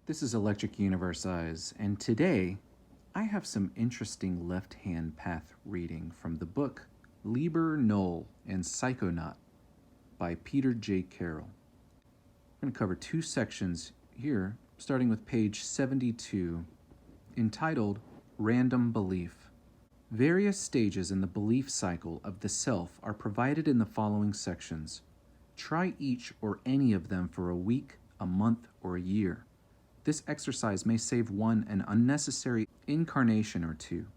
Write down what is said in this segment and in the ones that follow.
This is Electric Universe Eyes, and today I have some interesting left-hand path reading from the book Liber, Null, and Psychonaut by Peter J. Carroll. I'm going to cover two sections here, starting with page 72, entitled Random Belief. Various stages in the belief cycle of the self are provided in the following sections. Try each or any of them for a week, a month, or a year. This exercise may save one an unnecessary incarnation or two.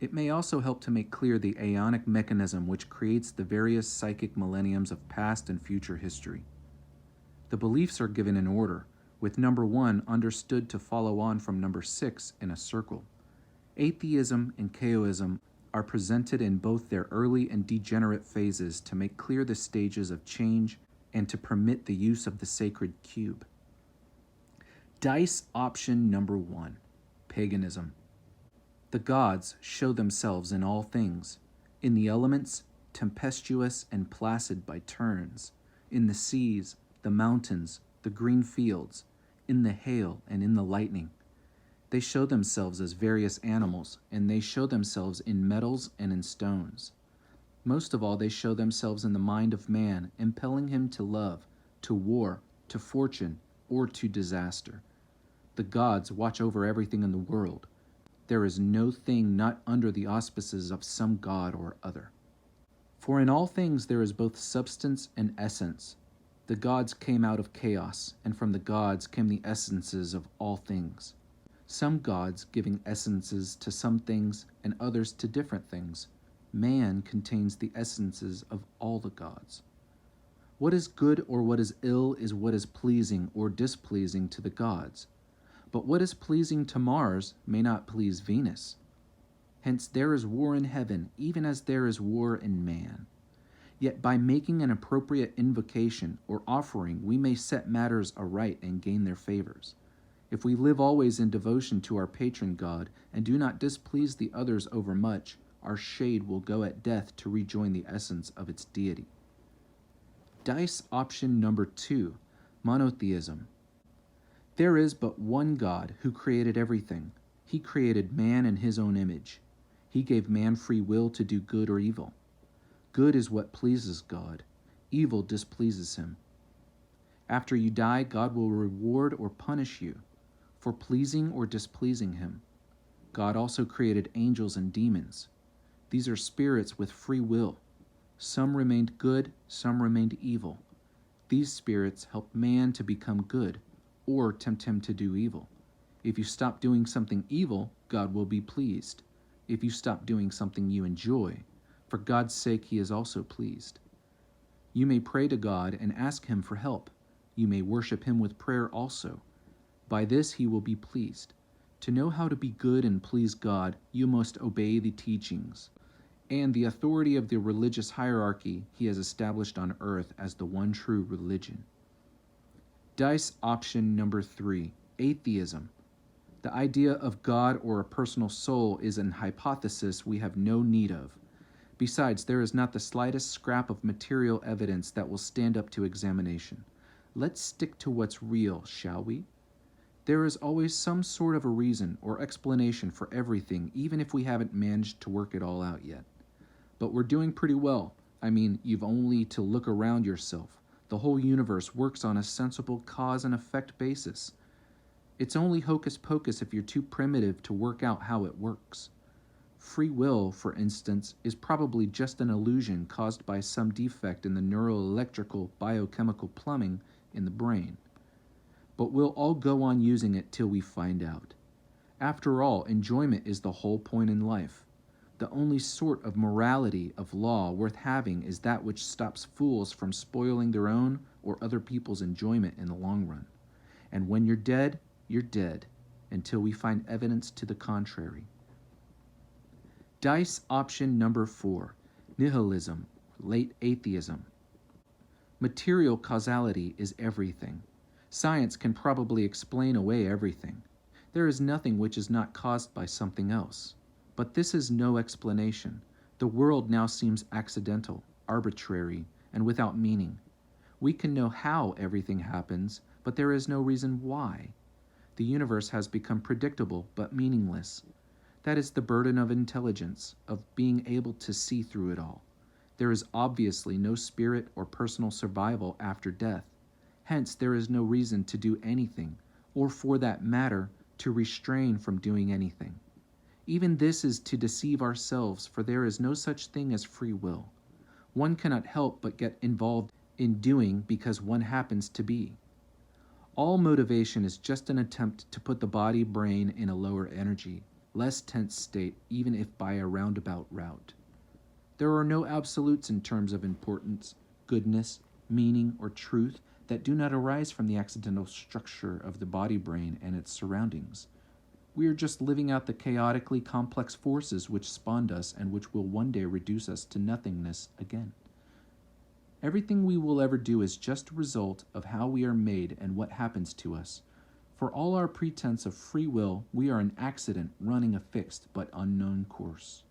It may also help to make clear the aeonic mechanism which creates the various psychic millenniums of past and future history. The beliefs are given in order, with number 1 understood to follow on from number 6 in a circle. Atheism and chaosism are presented in both their early and degenerate phases to make clear the stages of change and to permit the use of the sacred cube. Dice option number 1, paganism. The gods show themselves in all things, in the elements, tempestuous and placid by turns, in the seas, the mountains, the green fields, in the hail and in the lightning. They show themselves as various animals, and they show themselves in metals and in stones. Most of all, they show themselves in the mind of man, impelling him to love, to war, to fortune, or to disaster. The gods watch over everything in the world. There is no thing not under the auspices of some god or other. For in all things there is both substance and essence. The gods came out of chaos, and from the gods came the essences of all things. Some gods giving essences to some things and others to different things. Man contains the essences of all the gods. What is good or what is ill is what is pleasing or displeasing to the gods. But what is pleasing to Mars may not please Venus. Hence there is war in heaven, even as there is war in man. Yet by making an appropriate invocation or offering, we may set matters aright and gain their favors. If we live always in devotion to our patron god and do not displease the others overmuch, our shade will go at death to rejoin the essence of its deity. Dice option number 2, monotheism. There is but one God who created everything. He created man in his own image. He gave man free will to do good or evil. Good is what pleases God. Evil displeases him. After you die, God will reward or punish you for pleasing or displeasing him. God also created angels and demons. These are spirits with free will. Some remained good, some remained evil. These spirits help man to become good, or tempt him to do evil. If you stop doing something evil, God will be pleased. If you stop doing something you enjoy, for God's sake he is also pleased. You may pray to God and ask him for help. You may worship him with prayer also. By this he will be pleased. To know how to be good and please God, you must obey the teachings and the authority of the religious hierarchy he has established on earth as the one true religion. Dice option number 3, atheism. The idea of God or a personal soul is an hypothesis we have no need of. Besides, there is not the slightest scrap of material evidence that will stand up to examination. Let's stick to what's real, shall we? There is always some sort of a reason or explanation for everything, even if we haven't managed to work it all out yet. But we're doing pretty well. I mean, you've only to look around yourself. The whole universe works on a sensible cause and effect basis. It's only hocus pocus if you're too primitive to work out how it works. Free will, for instance, is probably just an illusion caused by some defect in the neuroelectrical biochemical plumbing in the brain. But we'll all go on using it till we find out. After all, enjoyment is the whole point in life. The only sort of morality of law worth having is that which stops fools from spoiling their own or other people's enjoyment in the long run. And when you're dead, until we find evidence to the contrary. Dice option number 4, nihilism, late atheism. Material causality is everything. Science can probably explain away everything. There is nothing which is not caused by something else. But this is no explanation. The world now seems accidental, arbitrary, and without meaning. We can know how everything happens, but there is no reason why. The universe has become predictable but meaningless. That is the burden of intelligence, of being able to see through it all. There is obviously no spirit or personal survival after death. Hence, there is no reason to do anything, or for that matter, to restrain from doing anything. Even this is to deceive ourselves, for there is no such thing as free will. One cannot help but get involved in doing because one happens to be. All motivation is just an attempt to put the body-brain in a lower energy, less tense state, even if by a roundabout route. There are no absolutes in terms of importance, goodness, meaning, or truth that do not arise from the accidental structure of the body-brain and its surroundings. We are just living out the chaotically complex forces which spawned us and which will one day reduce us to nothingness again. Everything we will ever do is just a result of how we are made and what happens to us. For all our pretense of free will, we are an accident running a fixed but unknown course.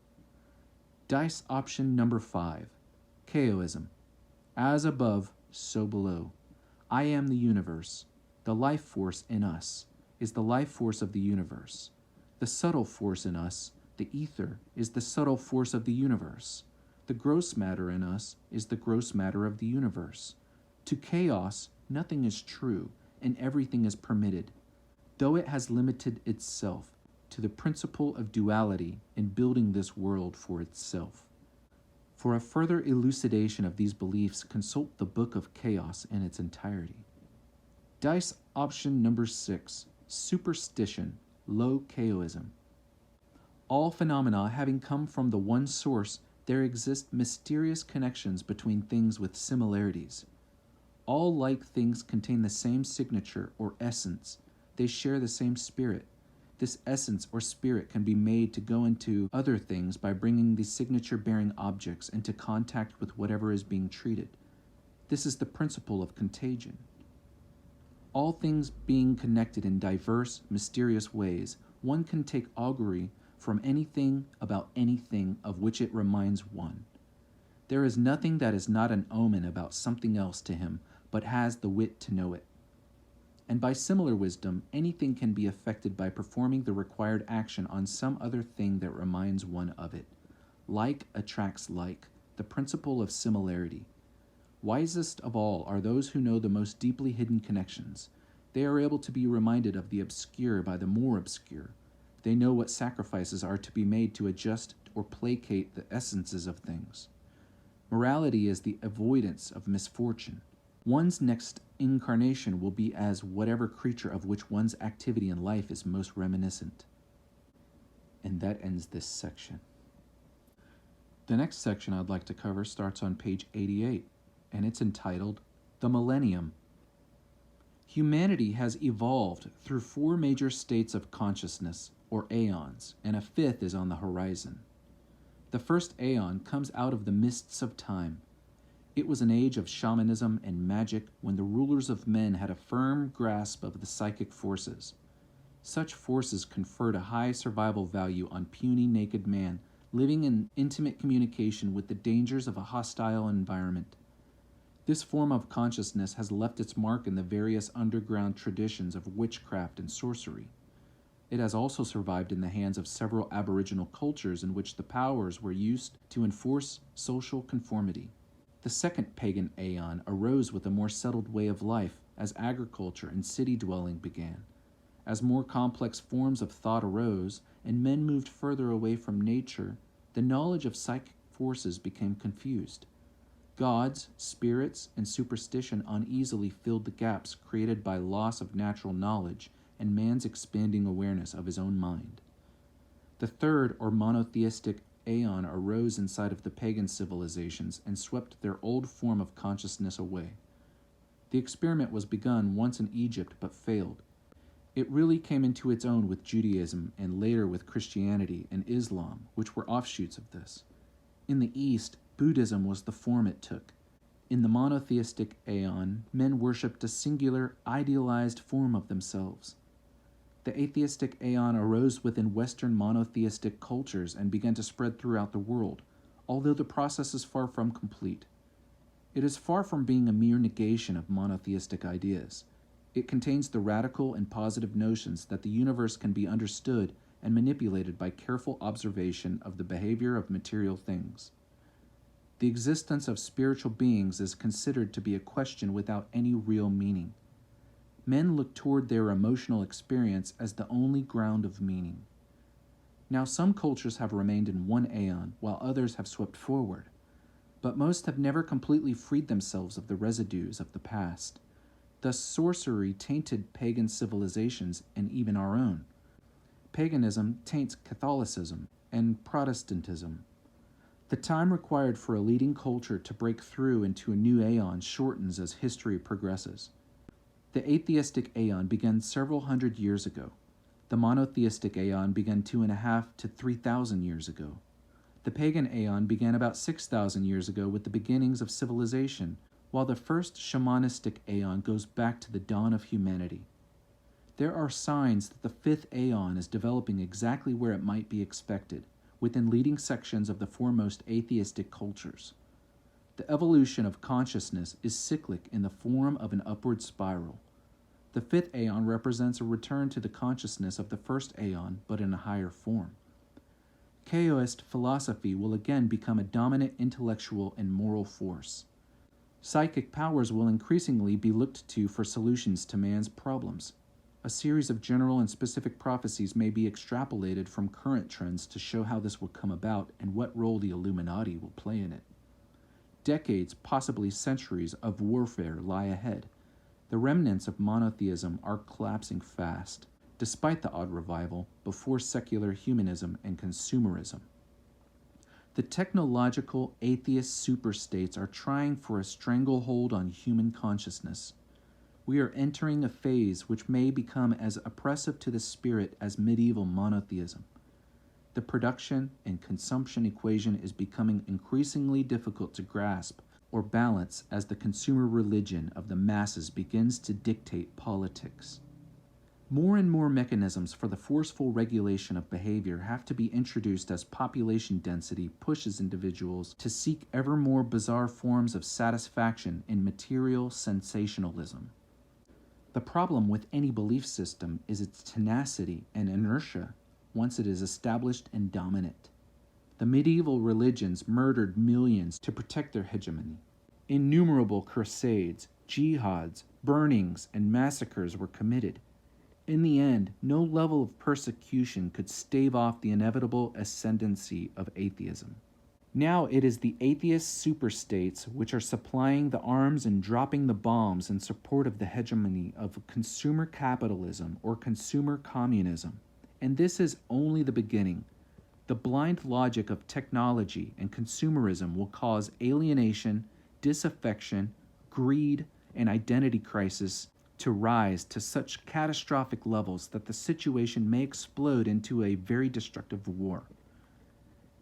Dice option number 5. Chaosism. As above, so below. I am the universe. The life force in us is the life force of the universe. The subtle force in us, the ether, is the subtle force of the universe. The gross matter in us is the gross matter of the universe. To chaos, nothing is true, and everything is permitted, though it has limited itself to the principle of duality in building this world for itself. For a further elucidation of these beliefs, consult the Book of Chaos in its entirety. Dice option number 6. Superstition, low chaosism. All phenomena having come from the one source, there exist mysterious connections between things with similarities. All like things contain the same signature or essence. They share the same spirit. This essence or spirit can be made to go into other things by bringing the signature-bearing objects into contact with whatever is being treated. This is the principle of contagion. All things being connected in diverse, mysterious ways, one can take augury from anything about anything of which it reminds one. There is nothing that is not an omen about something else to him, but has the wit to know it. And by similar wisdom, anything can be affected by performing the required action on some other thing that reminds one of it. Like attracts like, the principle of similarity. Wisest of all are those who know the most deeply hidden connections. They are able to be reminded of the obscure by the more obscure. They know what sacrifices are to be made to adjust or placate the essences of things. Morality is the avoidance of misfortune. One's next incarnation will be as whatever creature of which one's activity in life is most reminiscent. And that ends this section. The next section I'd like to cover starts on page 88, and it's entitled The Millennium. Humanity has evolved through 4 major states of consciousness, or aeons, and a 5th is on the horizon. The first aeon comes out of the mists of time. It was an age of shamanism and magic when the rulers of men had a firm grasp of the psychic forces. Such forces conferred a high survival value on puny naked man living in intimate communication with the dangers of a hostile environment. This form of consciousness has left its mark in the various underground traditions of witchcraft and sorcery. It has also survived in the hands of several aboriginal cultures in which the powers were used to enforce social conformity. The second pagan aeon arose with a more settled way of life as agriculture and city dwelling began. As more complex forms of thought arose and men moved further away from nature, the knowledge of psychic forces became confused. Gods, spirits, and superstition uneasily filled the gaps created by loss of natural knowledge and man's expanding awareness of his own mind. The third, or monotheistic, aeon arose inside of the pagan civilizations and swept their old form of consciousness away. The experiment was begun once in Egypt but failed. It really came into its own with Judaism and later with Christianity and Islam, which were offshoots of this. In the East, Buddhism was the form it took. In the monotheistic aeon, men worshipped a singular, idealized form of themselves. The atheistic aeon arose within Western monotheistic cultures and began to spread throughout the world, although the process is far from complete. It is far from being a mere negation of monotheistic ideas. It contains the radical and positive notions that the universe can be understood and manipulated by careful observation of the behavior of material things. The existence of spiritual beings is considered to be a question without any real meaning. Men look toward their emotional experience as the only ground of meaning. Now, some cultures have remained in one aeon, while others have swept forward, but most have never completely freed themselves of the residues of the past. Thus, sorcery tainted pagan civilizations and even our own. Paganism taints Catholicism and Protestantism. The time required for a leading culture to break through into a new aeon shortens as history progresses. The atheistic aeon began several hundred years ago. The monotheistic aeon began 2.5 to 3,000 years ago. The pagan aeon began about 6,000 years ago with the beginnings of civilization, while the first shamanistic aeon goes back to the dawn of humanity. There are signs that the fifth aeon is developing exactly where it might be expected, within leading sections of the foremost atheistic cultures. The evolution of consciousness is cyclic in the form of an upward spiral. The fifth aeon represents a return to the consciousness of the first aeon, but in a higher form. Chaoist philosophy will again become a dominant intellectual and moral force. Psychic powers will increasingly be looked to for solutions to man's problems. A series of general and specific prophecies may be extrapolated from current trends to show how this will come about and what role the Illuminati will play in it. Decades, possibly centuries, of warfare lie ahead. The remnants of monotheism are collapsing fast, despite the odd revival before secular humanism and consumerism. The technological atheist superstates are trying for a stranglehold on human consciousness. We are entering a phase which may become as oppressive to the spirit as medieval monotheism. The production and consumption equation is becoming increasingly difficult to grasp or balance as the consumer religion of the masses begins to dictate politics. More and more mechanisms for the forceful regulation of behavior have to be introduced as population density pushes individuals to seek ever more bizarre forms of satisfaction in material sensationalism. The problem with any belief system is its tenacity and inertia once it is established and dominant. The medieval religions murdered millions to protect their hegemony. Innumerable crusades, jihads, burnings, and massacres were committed. In the end, no level of persecution could stave off the inevitable ascendancy of atheism. Now it is the atheist superstates which are supplying the arms and dropping the bombs in support of the hegemony of consumer capitalism or consumer communism. And this is only the beginning. The blind logic of technology and consumerism will cause alienation, disaffection, greed, and identity crisis to rise to such catastrophic levels that the situation may explode into a very destructive war.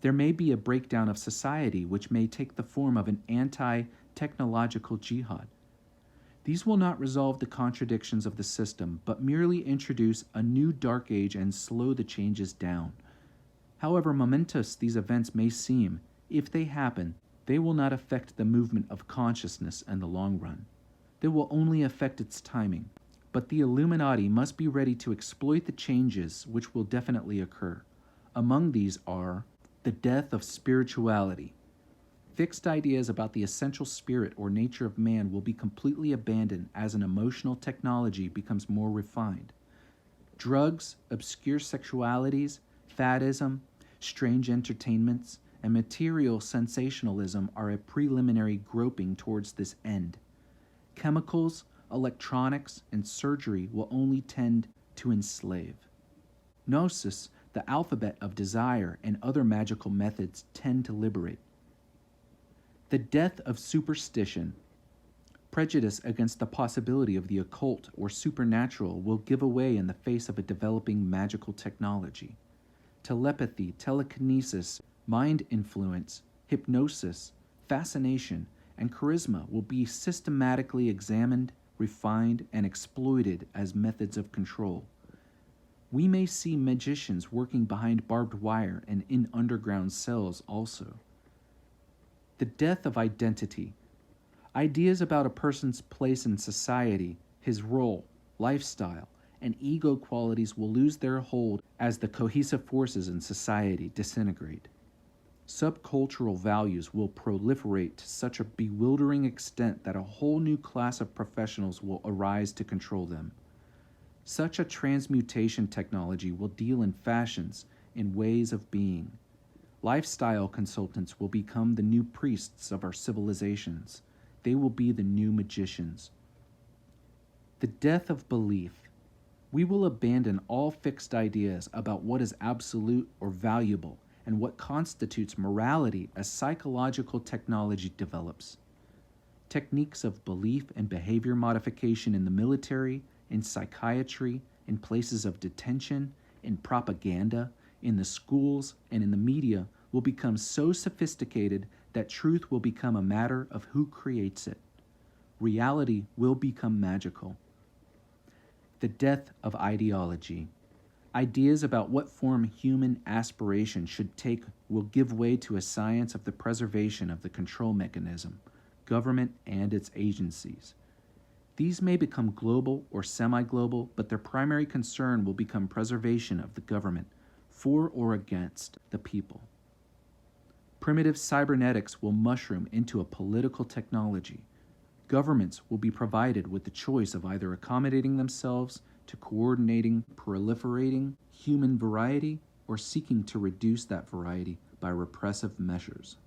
There may be a breakdown of society which may take the form of an anti-technological jihad. These will not resolve the contradictions of the system, but merely introduce a new dark age and slow the changes down. However momentous these events may seem, if they happen, they will not affect the movement of consciousness in the long run. They will only affect its timing. But the Illuminati must be ready to exploit the changes which will definitely occur. Among these are the death of spirituality. Fixed ideas about the essential spirit or nature of man will be completely abandoned as an emotional technology becomes more refined. Drugs, obscure sexualities, faddism, strange entertainments, and material sensationalism are a preliminary groping towards this end. Chemicals, electronics, and surgery will only tend to enslave. Gnosis, the alphabet of desire, and other magical methods tend to liberate. The death of superstition. Prejudice against the possibility of the occult or supernatural will give away in the face of a developing magical technology. Telepathy, telekinesis, mind influence, hypnosis, fascination, and charisma will be systematically examined, refined, and exploited as methods of control. We may see magicians working behind barbed wire and in underground cells also. The death of identity. Ideas about a person's place in society, his role, lifestyle, and ego qualities will lose their hold as the cohesive forces in society disintegrate. Subcultural values will proliferate to such a bewildering extent that a whole new class of professionals will arise to control them. Such a transmutation technology will deal in fashions, in ways of being. Lifestyle consultants will become the new priests of our civilizations. They will be the new magicians. The death of belief. We will abandon all fixed ideas about what is absolute or valuable and what constitutes morality as psychological technology develops. Techniques of belief and behavior modification in the military, in psychiatry, in places of detention, in propaganda, in the schools, and in the media will become so sophisticated that truth will become a matter of who creates it. Reality will become magical. The death of ideology. Ideas about what form human aspiration should take will give way to a science of the preservation of the control mechanism, government and its agencies. These may become global or semi-global, but their primary concern will become preservation of the government, for or against the people. Primitive cybernetics will mushroom into a political technology. Governments will be provided with the choice of either accommodating themselves to coordinating, proliferating human variety, or seeking to reduce that variety by repressive measures.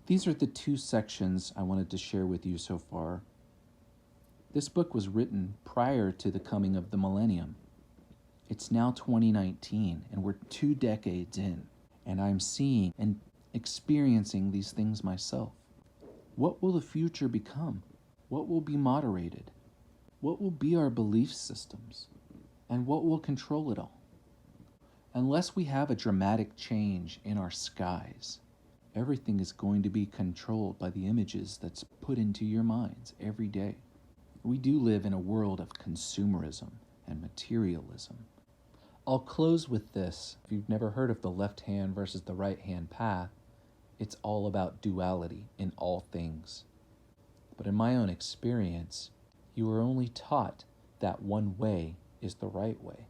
These are the two sections I wanted to share with you so far. This book was written prior to the coming of the Millennium. It's now 2019, and we're 2 decades in, and I'm seeing and experiencing these things myself. What will the future become? What will be moderated? What will be our belief systems? And what will control it all? Unless we have a dramatic change in our skies, everything is going to be controlled by the images that's put into your minds every day. We do live in a world of consumerism and materialism. I'll close with this. If you've never heard of the left hand versus the right hand path, it's all about duality in all things. But in my own experience, you are only taught that one way is the right way.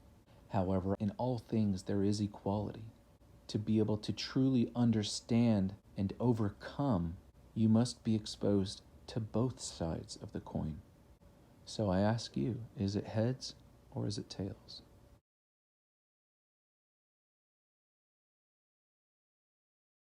However, in all things there is equality. To be able to truly understand and overcome, you must be exposed to both sides of the coin. So I ask you, is it heads or is it tails?